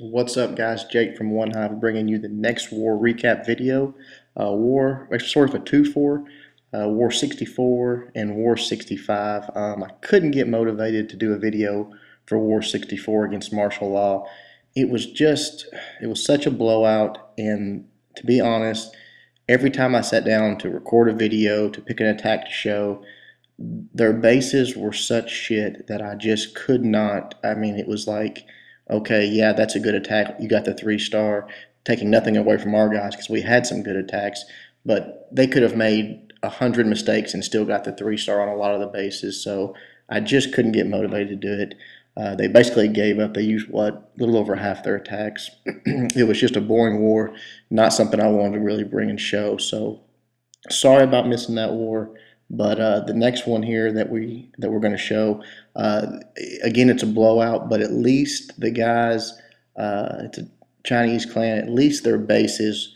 What's up, guys? Jake from OneHive bringing you the next war recap video. Actually, sort of a two-for, War 64 and War 65. I couldn't get motivated to do a video for War 64 against martial law. It was such a blowout, and to be honest, every time I sat down to record a video, to pick an attack to show, their bases were such shit that I just could not. I mean, it was like, okay, yeah, that's a good attack. You got the 3-star, taking nothing away from our guys because we had some good attacks, but they could have made 100 mistakes and still got the 3-star on a lot of the bases. So I just couldn't get motivated to do it. They basically gave up. They used a little over half their attacks. It was just a boring war, not something I wanted to really bring and show. So sorry about missing that war. But the next one here that we're going to show, again, it's a blowout. But at least the guys, it's a Chinese clan. At least their bases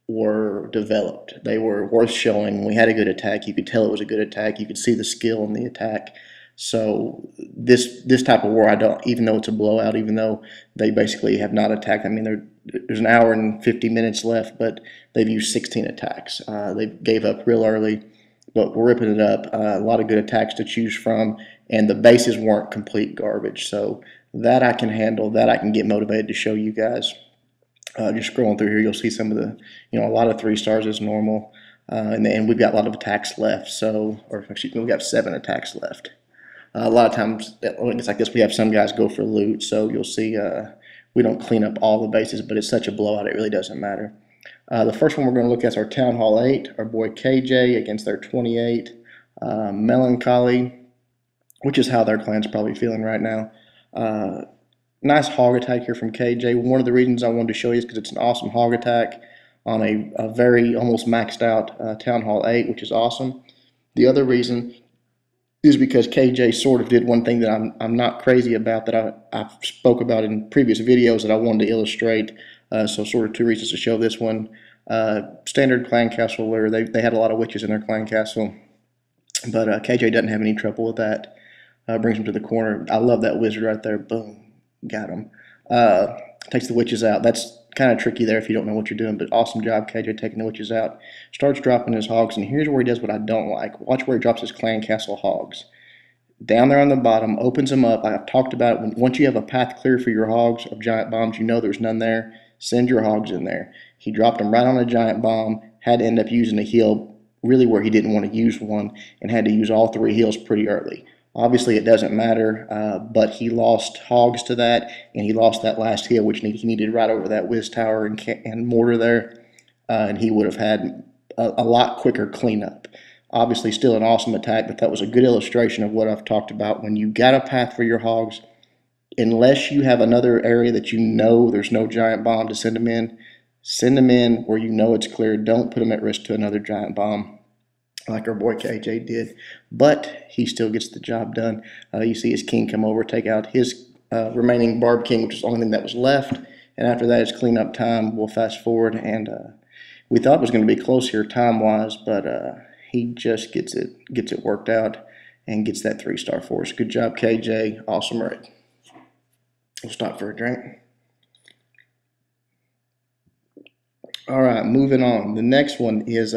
were developed. They were worth showing. We had a good attack. You could tell it was a good attack. You could see the skill in the attack. So this type of war, I don't. Even though it's a blowout, even though they basically have not attacked. I mean, there's an hour and 50 minutes left, but they've used 16 attacks. They gave up real early. But we're ripping it up. A lot of good attacks to choose from, and the bases weren't complete garbage. So that I can handle. That I can get motivated to show you guys. Just scrolling through here, you'll see some of the, a lot of 3-stars is normal, and then we've got a lot of attacks left. So, or excuse me, we got 7 attacks left. A lot of times, when it's like this, we have some guys go for loot. So you'll see we don't clean up all the bases, but it's such a blowout, it really doesn't matter. The first one we're going to look at is our Town Hall 8, our boy KJ against their 28, Melancholy, which is how their clan's probably feeling right now. Nice hog attack here from KJ. One of the reasons I wanted to show you is because it's an awesome hog attack on a very almost maxed out Town Hall 8, which is awesome. The other reason is because KJ sort of did one thing that I'm not crazy about, that I spoke about in previous videos that I wanted to illustrate. So sort of 2 reasons to show this one. Standard clan castle where they had a lot of witches in their clan castle, but KJ doesn't have any trouble with that. Brings him to the corner. I love that wizard right there. Boom, got him. Takes the witches out. That's kind of tricky there if you don't know what you're doing, but awesome job KJ taking the witches out. Starts dropping his hogs, and here's where he does what I don't like. Watch where he drops his clan castle hogs. Down there on the bottom, opens them up. I've talked about it. Once you have a path clear for your hogs of giant bombs, you know there's none there. Send your hogs in there. He dropped them right on a giant bomb, had to end up using a heal really where he didn't want to use one, and had to use all 3 heals pretty early. Obviously, it doesn't matter, but he lost hogs to that, and he lost that last heal, which he needed right over that whiz tower and mortar there, and he would have had a lot quicker cleanup. Obviously, still an awesome attack, but that was a good illustration of what I've talked about. When you got a path for your hogs, unless you have another area that you know there's no giant bomb to send them in where you know it's clear. Don't put them at risk to another giant bomb like our boy KJ did. But he still gets the job done. You see his king come over, take out his remaining barb king, which is the only thing that was left. And after that is cleanup time. We'll fast forward, and we thought it was going to be close here time-wise, but he just gets it worked out and gets that 3-star for us. Good job, KJ. Awesome raid. We'll stop for a drink. All right, moving on. The next one is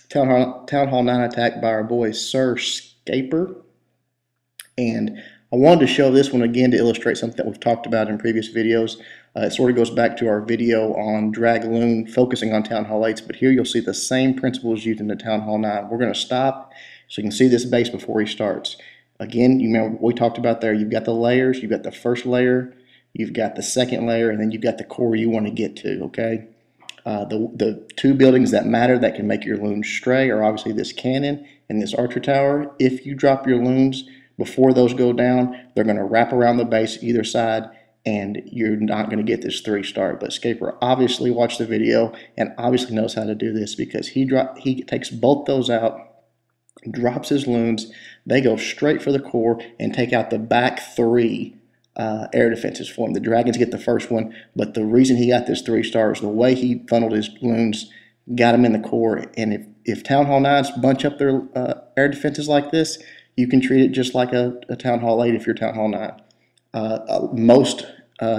Town Hall 9 attack by our boy Sir Scaper. And I wanted to show this one again to illustrate something that we've talked about in previous videos. It sort of goes back to our video on dragloon, focusing on Town Hall 8s, but here you'll see the same principles used in the Town Hall 9. We're going to stop so you can see this base before he starts. Again, you remember what we talked about there. You've got the layers. You've got the first layer. You've got the second layer. And then you've got the core you want to get to, okay? The 2 buildings that matter that can make your loons stray are obviously this cannon and this archer tower. If you drop your loons before those go down, they're going to wrap around the base either side, and you're not going to get this 3-star. But Scaper obviously watched the video and obviously knows how to do this, because he takes both those out, drops his loons, they go straight for the core and take out the back 3 air defenses for him. The dragons get the first one, but the reason he got this 3-star is the way he funneled his loons, got him in the core. And if Town Hall 9s bunch up their air defenses like this, you can treat it just like a Town Hall 8 if you're Town Hall 9. Most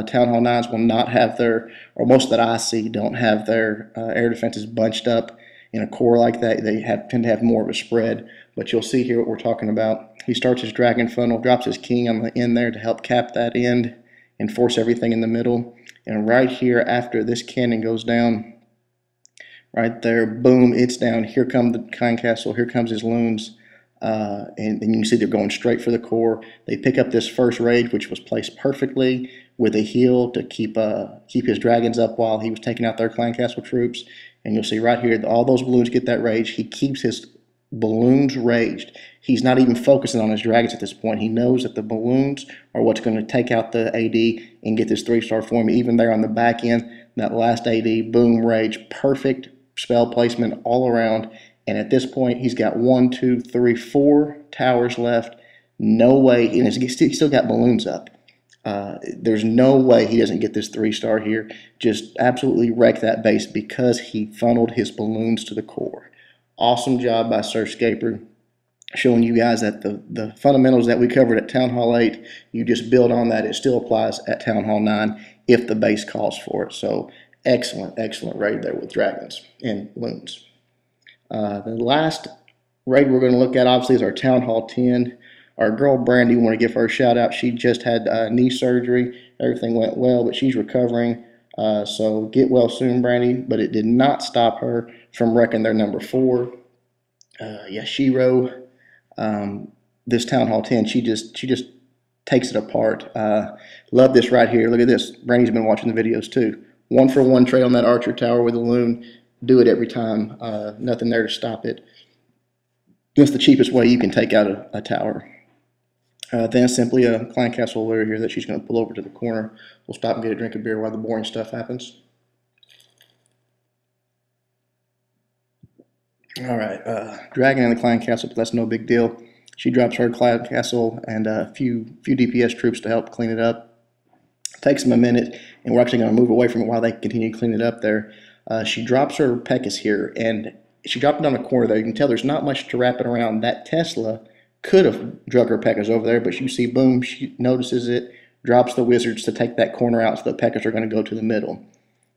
Town Hall 9s will not have their, or most that I see don't have their air defenses bunched up in a core like that. They tend to have more of a spread. But you'll see here what we're talking about. He starts his dragon funnel, drops his king on the end there to help cap that end and force everything in the middle. And right here, after this cannon goes down, right there, boom, it's down. Here comes the Kind Castle. Here comes his loons. And you can see they're going straight for the core. They pick up this first raid, which was placed perfectly with a heal to keep his dragons up while he was taking out their Clan Castle troops. And you'll see right here, all those balloons get that rage. He keeps his balloons raged. He's not even focusing on his dragons at this point. He knows that the balloons are what's going to take out the AD and get this 3-star for him. Even there on the back end, that last AD, boom, rage, perfect spell placement all around. And at this point, he's got 1, 2, 3, 4 towers left. No way, and he's still got balloons up. There's no way he doesn't get this 3-star here. Just absolutely wreck that base because he funneled his balloons to the core. Awesome job by Surfscaper, showing you guys that the fundamentals that we covered at Town Hall 8, you just build on that. It still applies at Town Hall 9 if the base calls for it. So excellent, excellent raid there with dragons and loons. The last raid we're going to look at, obviously, is our Town Hall 10. Our girl Brandy, want to give her a shout out. She just had knee surgery. Everything went well, but she's recovering. So get well soon, Brandy. But it did not stop her from wrecking their number 4. Yashiro. This Town Hall 10, she just takes it apart. Love this right here. Look at this. Brandy's been watching the videos too. 1-for-1 trade on that archer tower with a loon. Do it every time. Nothing there to stop it. That's the cheapest way you can take out a tower. Then simply a Clan Castle lure here that she's going to pull over to the corner. We'll stop and get a drink of beer while the boring stuff happens. All right, Dragon in the Clan Castle, but that's no big deal. She drops her Clan Castle and a few DPS troops to help clean it up. Takes them a minute, and we're actually going to move away from it while they continue to clean it up there. She drops her Pekkas here, and she dropped it on the corner there. You can tell there's not much to wrap it around. That Tesla could have drug her Pekkas over there, but you see, boom, she notices it, drops the wizards to take that corner out, so the Pekkas are going to go to the middle.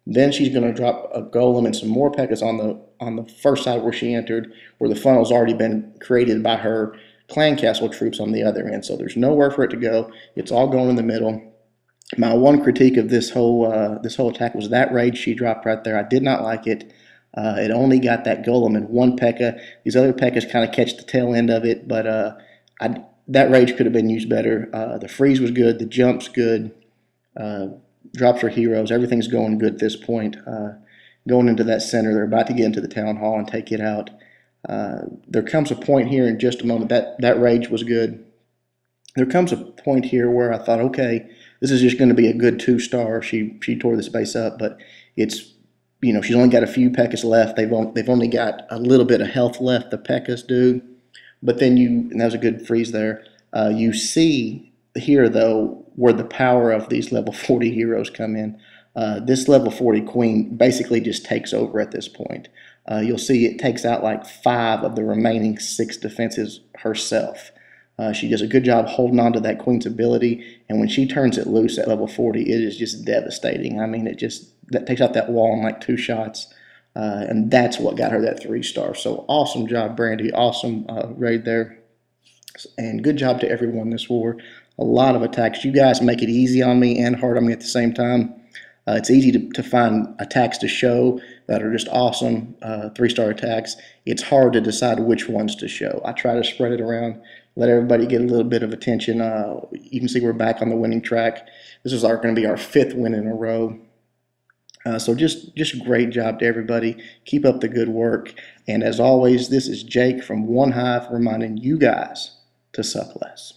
Then she's going to drop a golem and some more Pekkas on the first side where she entered, where the funnel's already been created by her Clan Castle troops on the other end. So there's nowhere for it to go. It's all going in the middle. My one critique of this whole attack was that raid she dropped right there. I did not like it. It only got that golem and 1 Pekka. These other Pekkas kind of catch the tail end of it, but that rage could have been used better. The freeze was good. The jump's good. Drops her heroes. Everything's going good at this point. Going into that center, they're about to get into the town hall and take it out. There comes a point here in just a moment. That rage was good. There comes a point here where I thought, okay, this is just going to be a good 2-star. She tore this base up, but it's, she's only got a few Pekkas left. They've only got a little bit of health left, the Pekkas do. But then and that was a good freeze there. You see here, though, where the power of these level 40 heroes come in. This level 40 queen basically just takes over at this point. You'll see it takes out like 5 of the remaining 6 defenses herself. She does a good job holding on to that queen's ability, and when she turns it loose at level 40, it is just devastating. I mean, that takes out that wall in like 2 shots, and that's what got her that 3-star. So awesome job, Brandy. Awesome raid there, and good job to everyone this war. A lot of attacks. You guys make it easy on me and hard on me at the same time. It's easy to find attacks to show that are just awesome 3-star attacks. It's hard to decide which ones to show. I try to spread it around, let everybody get a little bit of attention. You can see we're back on the winning track. This is going to be our 5th win in a row. So just great job to everybody. Keep up the good work. And as always, this is Jake from OneHive reminding you guys to suck less.